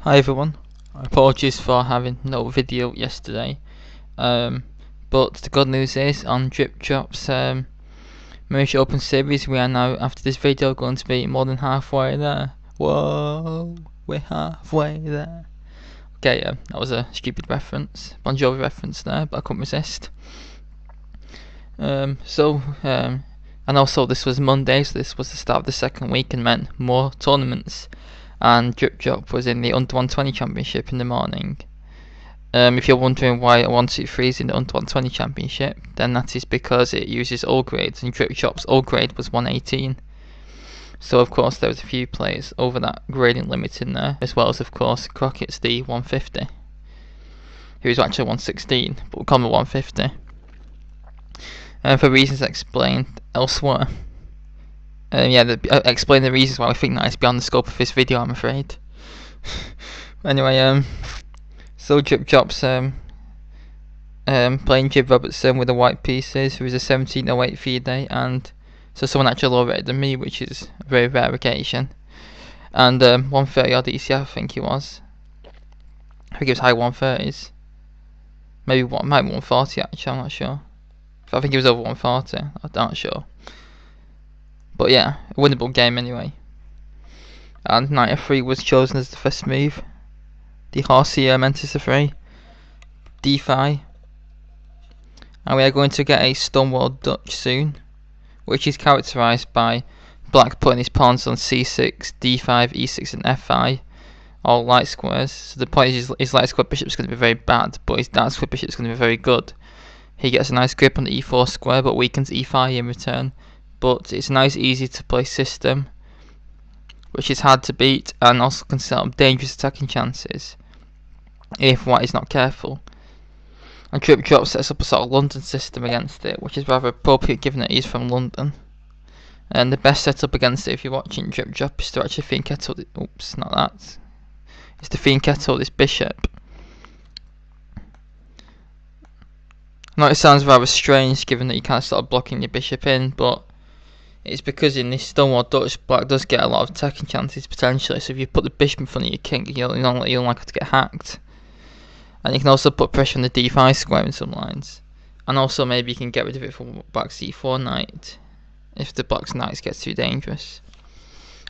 Hi everyone, apologies for having no video yesterday, but the good news is on DripDrop's Merge Open series we are now, after this video, going to be more than halfway there. Whoa, we're halfway there. Okay, that was a stupid reference, Bon Jovi reference there, but I couldn't resist. And also this was Monday, so this was the start of the second week and meant more tournaments. And DripDrop was in the under 120 championship in the morning. If you're wondering why 123 is in the under 120 championship, then that is because it uses all grades, and DripDrop's all grade was 118. So of course there was a few players over that grading limit in there, as well as of course Crockett's the 150, who is actually 116, but we'll call him 150. For reasons explained elsewhere. Explain the reasons why we think that is beyond the scope of this video, I'm afraid. Anyway, so DripDrop's playing Jim Robertson with the white pieces, who is a 1708 Vd8, and so someone actually lower rated than me, which is a very rare occasion. And 130 odd EC, I think he was. I think it was high 130s. Maybe 140 actually, I'm not sure. I think he was over 140, I'm not sure. But yeah, a winnable game anyway. And knight f3 was chosen as the first move. The horse here enters the fray. d5. And we are going to get a Stonewall Dutch soon, which is characterised by black putting his pawns on c6, d5, e6 and f5, all light squares. So the point is his light square bishop is going to be very bad, but his dark square bishop is going to be very good. He gets a nice grip on the e4 square, but weakens e5 in return. But it's a nice, easy to play system, which is hard to beat, and also can set up dangerous attacking chances if white is not careful. And DripDrop sets up a sort of London system against it, which is rather appropriate given that he's from London. And the best setup against it, if you're watching DripDrop, is to actually fianchetto. Oops, not that. It's to fianchetto this bishop. I know it sounds rather strange, given that you can't start blocking your bishop in, but it's because in this Stonewall Dutch, black does get a lot of attacking chances potentially. So if you put the bishop in front of your king, you're likely to get hacked. And you can also put pressure on the d5 square in some lines. And also maybe you can get rid of it from black's c4 knight if the black's knight gets too dangerous.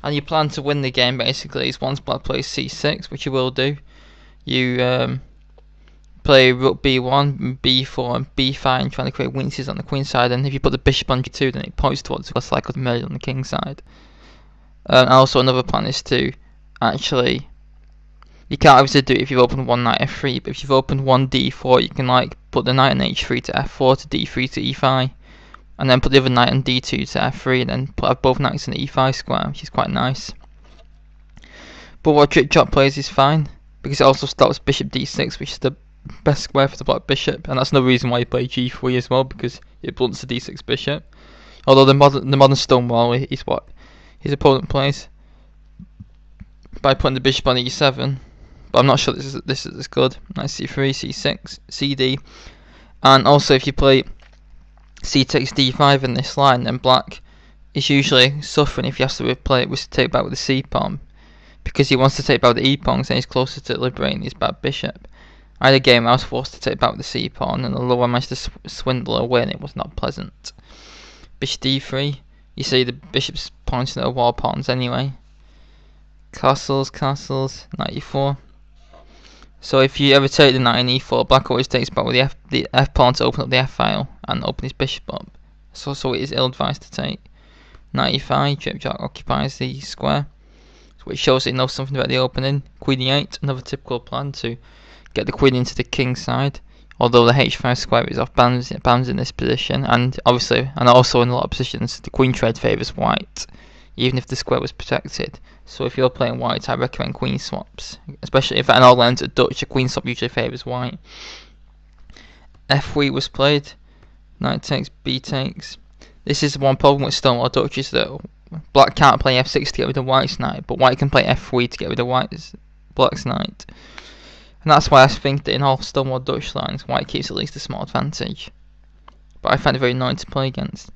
And you plan to win the game basically is once black plays c6, which you will do, you play rook b1, b4 and b5 and trying to create weaknesses on the queen side, and if you put the bishop on g2 then it points towards what's likely to murder on the king side. And also another plan is to actually, you can't obviously do it if you've opened one knight f3, but if you've opened one d4 you can like put the knight on h3 to f4 to d3 to e5, and then put the other knight on d2 to f3 and then put both knights in the e5 square, which is quite nice. But what DripDrop plays is fine, because it also stops bishop d6, which is the best square for the black bishop, and that's no reason why you play g3 as well, because it blunts the d6 bishop. Although the modern Stonewall is what his opponent plays by putting the bishop on e7, but I'm not sure this is as good. Knight c3, c6, cd, and also if you play c takes d5 in this line, then black is usually suffering if he has to play it with take back with the c pawn, because he wants to take back with the e pawn, and he's closer to liberating his bad bishop. I had a game I was forced to take back with the c pawn, and although I managed to swindle a win, it was not pleasant. Bishop d3, you see the bishop's pointing at wall pawns anyway. Castles, knight e4. So if you ever take the knight in e4, black always takes back with the f pawn to open up the f file and open his bishop up. So it is ill advised to take. Knight e5, DripDrop occupies the square, which shows that he knows something about the opening. Queen e8, another typical plan to get the queen into the king side, although the h5 square is off bounds in this position, and obviously, and also in a lot of positions, the queen trade favours white, even if the square was protected. So if you're playing white, I recommend queen swaps, especially if at an all ends at Dutch, a queen swap usually favours white. f3 was played, knight takes, b takes. This is one problem with Stonewall Dutch, is that black can't play f6 to get rid of white's knight, but white can play f3 to get rid of black's knight. And that's why I think that in all Stonewall Dutch lines, white keeps at least a small advantage. But I find it very annoying to play against.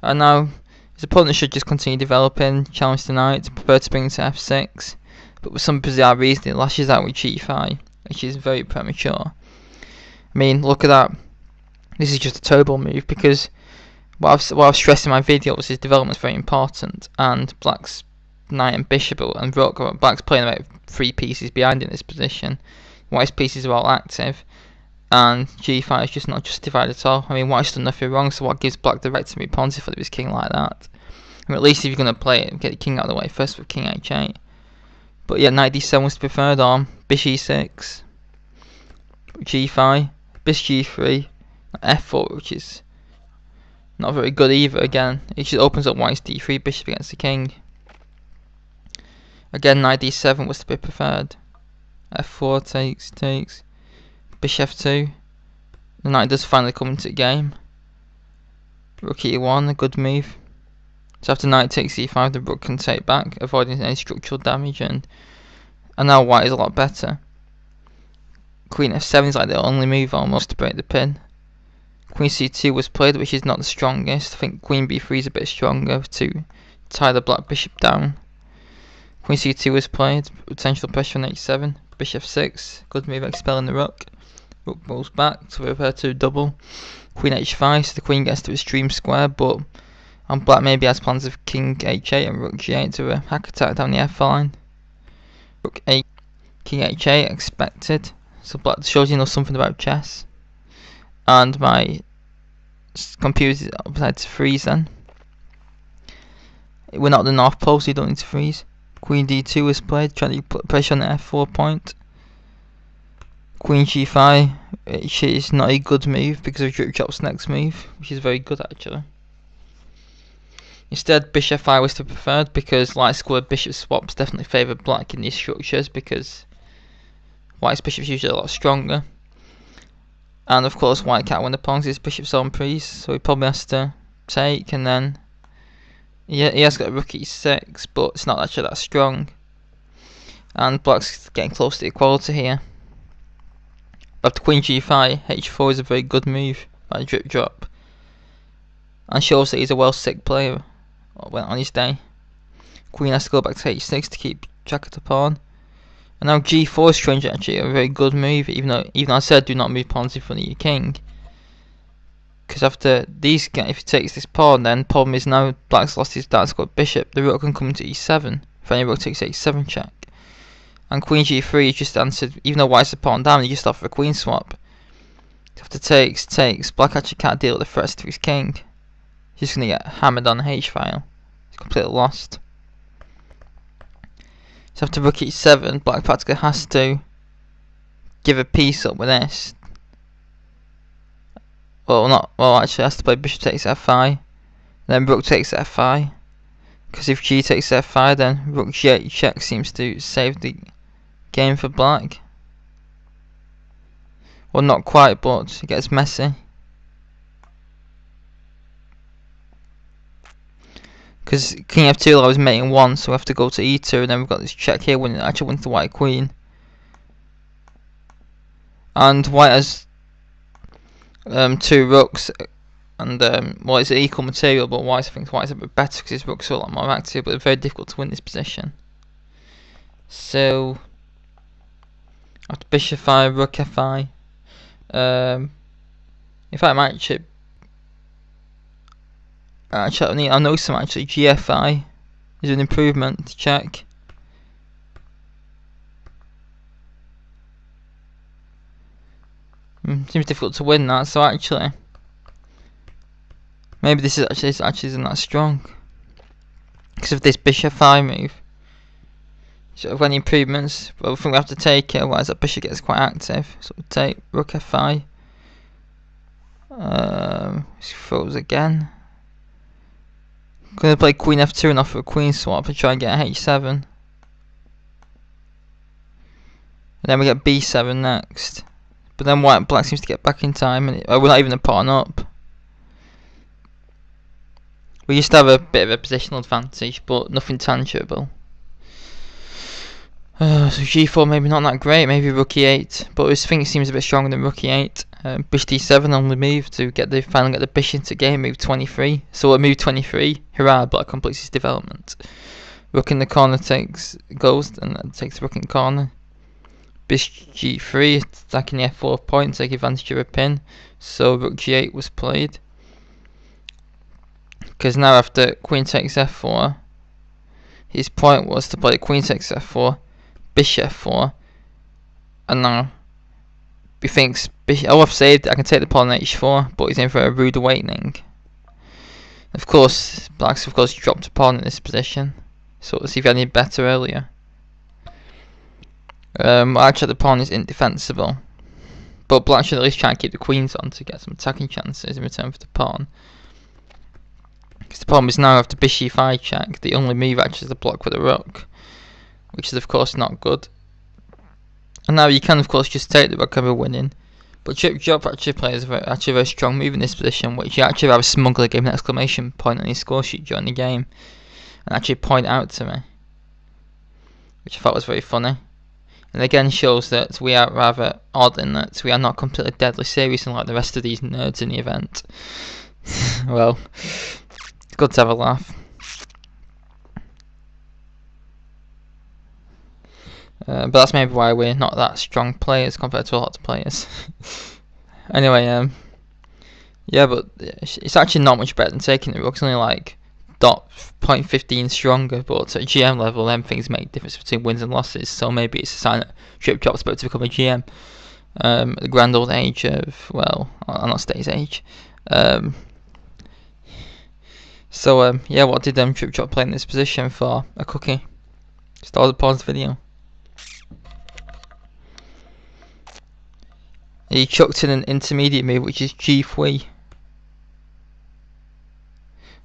And now, his opponent should just continue developing, challenge the knight, prefer to bring to f6. but for some bizarre reason it lashes out with G5, which is very premature. I mean, look at that. This is just a turbo move, because what I've stressed in my videos is development is very important, and Black's knight and bishop and rook, Black's playing about 3 pieces behind in this position. White's pieces are all active, and G5 is just not justified at all. I mean, White's done nothing wrong, so what gives Black the right to move pawns if his king like that? I mean, at least if you're going to play it, get the king out of the way first with king h8. But yeah, knight d7 was the preferred arm. Bishop e6, G5, bishop g3, f4, which is not very good either. Again, it just opens up White's d3 bishop against the king. Again, knight d7 was to be preferred. f4 takes, bishop f2. The knight does finally come into the game. Rook e1, a good move. So after knight takes e5, the rook can take back, avoiding any structural damage, and now White is a lot better. Queen f7 is like the only move almost to break the pin. Queen c2 was played, which is not the strongest. I think queen b3 is a bit stronger to tie the black bishop down. Queen c2 was played, potential pressure on h7. Bishop f6, good move expelling the rook. Rook rolls back to prepare to double. Queen h5, so the queen gets to its dream square, but on Black maybe has plans of king h8 and rook g8 to hack attack down the f line. Rook 8, king h8 expected. So Black shows you know something about chess. And my computer decided to freeze then. We're not at the North Pole, so you don't need to freeze. Queen d2 was played, trying to put pressure on the f4 point. Queen g5, which is not a good move because of rook chop's next move, which is very good actually. Instead, bishop f5 was the preferred, because light squared bishop swaps definitely favour Black in these structures, because White's bishop is usually a lot stronger. And of course White can't win the pawns, his bishop's on priest, so he probably has to take, and then he has got rook e6, but it's not actually that strong. And Black's getting close to equality here. After queen g5, h4 is a very good move by drip drop, and shows that he's a well sick player on his day. Queen has to go back to h6 to keep track of the pawn. And now g4 is strange actually, a very good move, even though I said do not move pawns in front of your king. Because after these, if he takes this pawn, then problem is now Black's lost his dark squared bishop. The rook can come into e7 if any rook takes h7 check. And queen g3 is just answered, even though White's a pawn down, he just offered a queen swap. After takes, Black actually can't deal with the threats to his king. He's just going to get hammered on the h file. He's completely lost. So after rook e7, Black practically has to give a piece up with this. Actually has to play bishop takes f5, then rook takes f5. Because if g takes f5, then rook g8 check seems to save the game for Black. Well, not quite, but it gets messy. Because king f2 allows mating 1, so we have to go to e2, and then we've got this check here when it actually wins the white queen. And White has 2 rooks, and well, it's equal material, but I think White's a bit better because his rooks are a lot more active, but it's very difficult to win this position. So after bishop 5, rook f5. In fact, I might actually I know some actually. Gfi is an improvement to check. Seems difficult to win that, so actually maybe this is actually isn't that strong because of this bishop 5 move. So if any improvements, well, I think we have to take it, otherwise that bishop gets quite active. So we'll take rook f5. Throws again. I'm going to play queen f2 and offer a queen swap and try and get a h7. And then we get b7 next. But then Black seems to get back in time, and we're not even a pawn up. We used to have a bit of a positional advantage, but nothing tangible. So g4 maybe not that great, maybe rook e8, but I think it seems a bit stronger than rook e8. Bishop d7 on the move to finally get the bishop into game, move 23. So at move 23, hurrah, Black completes his development. Rook in the corner goes and takes the rook in the corner. Bishop g3, attacking the f4 point, take advantage of a pin. So rook g8 was played. Because now after queen takes f4, his point was to play queen takes f4, bishop f4, and now he thinks, oh, I've saved it, I can take the pawn on h4, but he's in for a rude awakening. Of course, black's dropped a pawn in this position, so let's see if he had any better earlier. Actually the pawn is indefensible, but black should at least try and keep the queens on to get some attacking chances in return for the pawn. Because the problem is now after bishop e5 check, the only move actually is to block with a rook, which is of course not good. And now you can of course just take the rook over winning, but chip drop actually plays a very strong move in this position, which you actually have a smuggler give an exclamation point on his score sheet during the game, and actually point out to me, which I thought was very funny. And again shows that we are rather odd in that we are not completely deadly serious unlike the rest of these nerds in the event. Well, it's good to have a laugh. But that's maybe why we're not that strong players compared to a lot of players. Anyway, yeah, but it's actually not much better than taking the rook. It's only like 0.15 stronger, but at GM level, them things make a difference between wins and losses. So maybe it's a sign that Trip Drop's about to become a GM at the grand old age of, well, I'll not state his age. Yeah, what did Trip Drop play in this position for a cookie? Start the pause video. He chucked in an intermediate move, which is g3.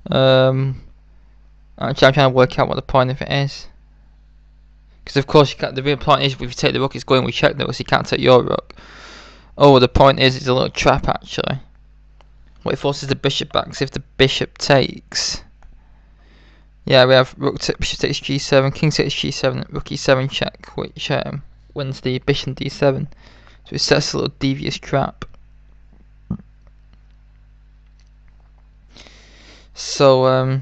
Actually, I'm trying to work out what the point of it is. Because of course, you can't, the real point is if you take the rook, it's going with check though, so you can't take your rook. Oh, the point is it's a little trap actually. What it forces the bishop back, because if the bishop takes... Yeah, we have bishop takes g7, king takes g7, rook e7 check, which wins the bishop d7. So it sets a little devious trap. So,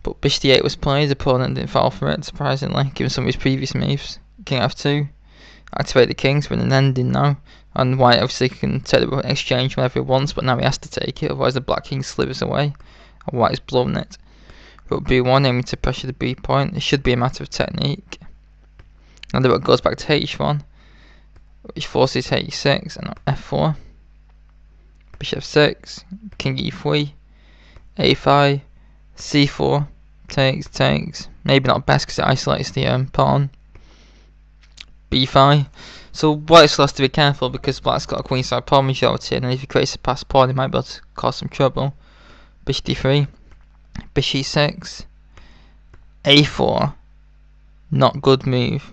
but bishop d8 was played, the opponent didn't fall for it, surprisingly, given some of his previous moves. King f2, activate the kings, we're in an ending now. And white obviously can take the exchange whenever he wants, but now he has to take it, otherwise the black king slithers away, and white has blown it. Rook b1 aiming to pressure the b point, it should be a matter of technique. Now the rook goes back to h1, which forces h6 and f4. Bishop f6, king e3, a5, c4, takes, maybe not best because it isolates the pawn. b5. So white still has to be careful because black's got a queenside pawn majority, and if he creates a passed pawn he might be able to cause some trouble. Bishop d3, bishop e6, a4, not good move.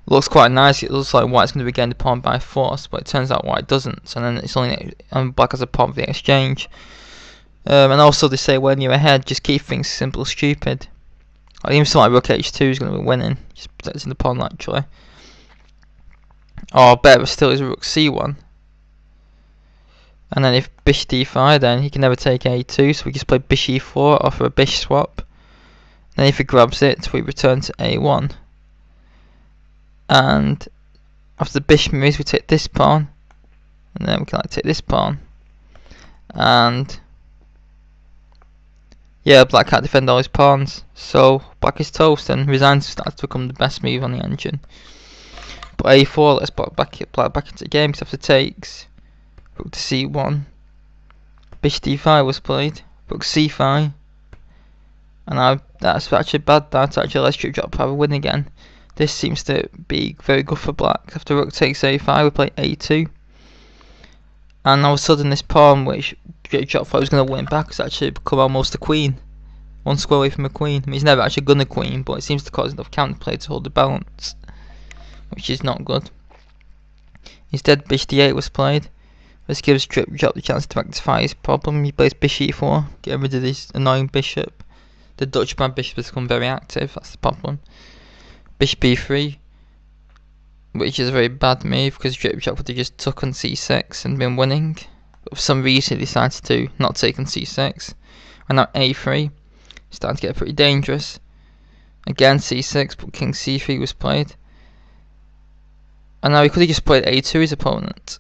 Looks quite nice, it looks like white's going to be getting the pawn by force, but it turns out white doesn't, so then it's only black has a pawn for the exchange. And also they say when you're ahead, just keep things simple, stupid. Like even something like rook h2 is going to be winning, just protecting the pawn naturally. Or better still is rook c1. And then if bishop d5, then he can never take a2, so we just play bishop e4, offer a bishop swap. Then if he grabs it, we return to a1. And after the bishop moves, we take this pawn, and then we can take this pawn. And yeah, black can't defend all his pawns, so black is toast and resigns starts to become the best move on the engine. But a4, let's black back into the game because after takes, rook to c1, bishop d5 was played, rook c5, and that's actually bad. That's actually let's Trip Drop have a win again. This seems to be very good for black. After rook takes a5, we play a2, and all of a sudden this pawn, which Trip Drop thought was going to win back, has actually become almost a queen, one square away from a queen. I mean, he's never actually gone a queen, but it seems to cause enough counterplay to hold the balance, which is not good. Instead, bishop d8 was played. This gives Trip Drop the chance to rectify his problem. He plays bishop e4, get rid of this annoying bishop. The Dutchman bishop has become very active, that's the problem. Bishop b3, which is a very bad move because Trip Drop would have just took on c6 and been winning. But for some reason he decided to not take on c6. And now a3, starting to get pretty dangerous. Again c6, but king c3 was played. And now he could have just played a2 his opponent,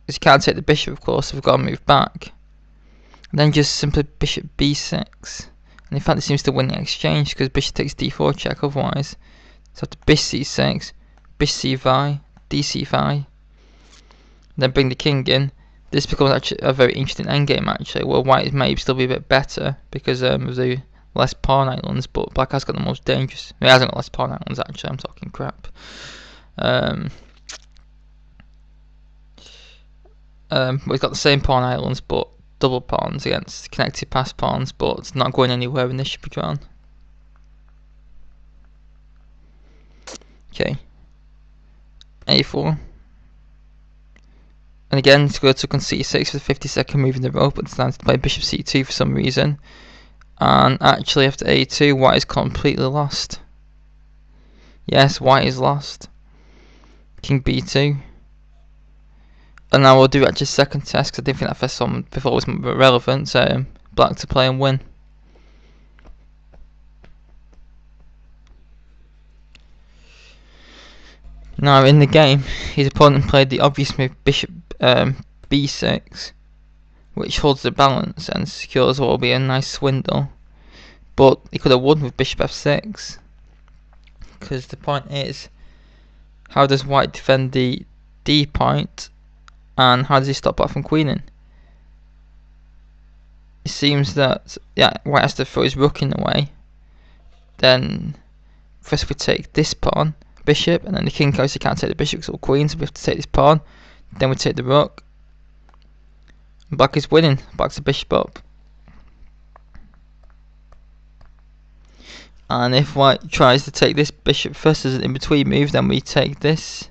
because he can't take the bishop, of course, so we've got to move back. And then just simply bishop b6. And in fact it seems to win the exchange, because bishop takes d4 check otherwise. So after bishop c6, bishop c5, dc5, then bring the king in. This becomes actually a very interesting endgame actually, where white may still be a bit better because of the less pawn islands, but black has got the most dangerous. He hasn't got less pawn islands actually, I'm talking crap. We've got the same pawn islands but double pawns against connected pass pawns, but it's not going anywhere and this should be drawn. Okay. a4. And again, to go to c6 for the 52nd move in the row, but decides to play bishop c2 for some reason. And actually after a2, white is completely lost. Yes, white is lost. King b2. And now we'll do actually second test, because I didn't think that first one before was relevant. Black to play and win. Now in the game, his opponent played the obvious move bishop b6, which holds the balance and secures what will be a nice swindle. But he could have won with bishop f6, because the point is, how does white defend the d point, and how does he stop black from queening? It seems that white has to throw his rook in the way. Then first we take this pawn, bishop, and then the king obviously can't take the bishop because it's queen, so we have to take this pawn. Then we take the rook. And black is winning. Black's the bishop up. And if white tries to take this bishop first as an in-between move, then we take this.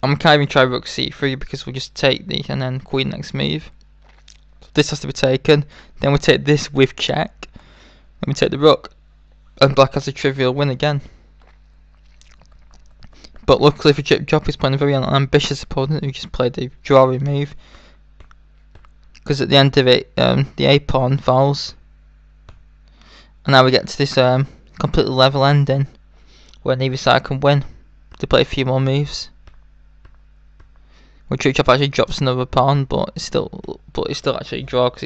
I'm can't even try rook c3 because we'll just take the and then queen next move. So this has to be taken. Then we take this with check. Then we take the rook. And black has a trivial win again. But luckily for Chip Chop, he's playing a very ambitious opponent who just played a drawing move. Because at the end of it, the A pawn falls. And now we get to this completely level ending, where neither side can win. They play a few more moves. Where Chip Chop actually drops another pawn, but it's still actually a draw because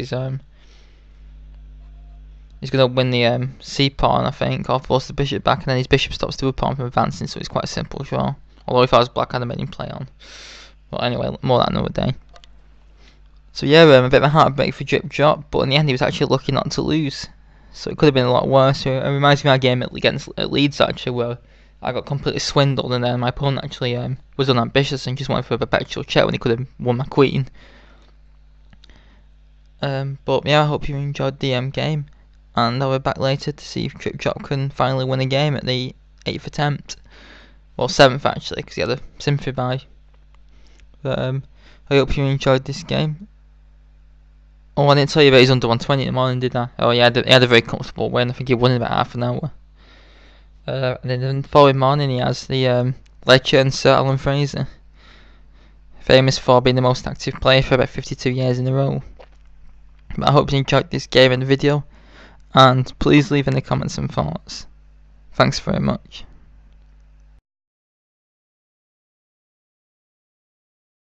he's gonna win the C pawn, I think, or force the bishop back, and then his bishop stops the other pawn from advancing, so it's quite a simple draw. Although if I was black, I'd have made him play on. But anyway, more that another day. So yeah, a bit of a heartbreak for Drip Drop, but in the end he was actually lucky not to lose. So it could have been a lot worse. It reminds me of our game against Leeds actually, where I got completely swindled, and then my opponent actually was unambitious and just went for a perpetual check when he could have won my queen. But yeah, I hope you enjoyed the game. And I'll be back later to see if Drip Drop can finally win a game at the 8th attempt. Well, 7th actually, because he had a sympathy buy. But I hope you enjoyed this game. Oh, I didn't tell you about his under 120 in the morning, did I? Oh yeah, he had a very comfortable win. I think he won in about half an hour. And then the following morning he has the legend Sir Alan Fraser, famous for being the most active player for about 52 years in a row. But I hope you enjoyed this game and the video. And please leave any comments and thoughts. Thanks very much.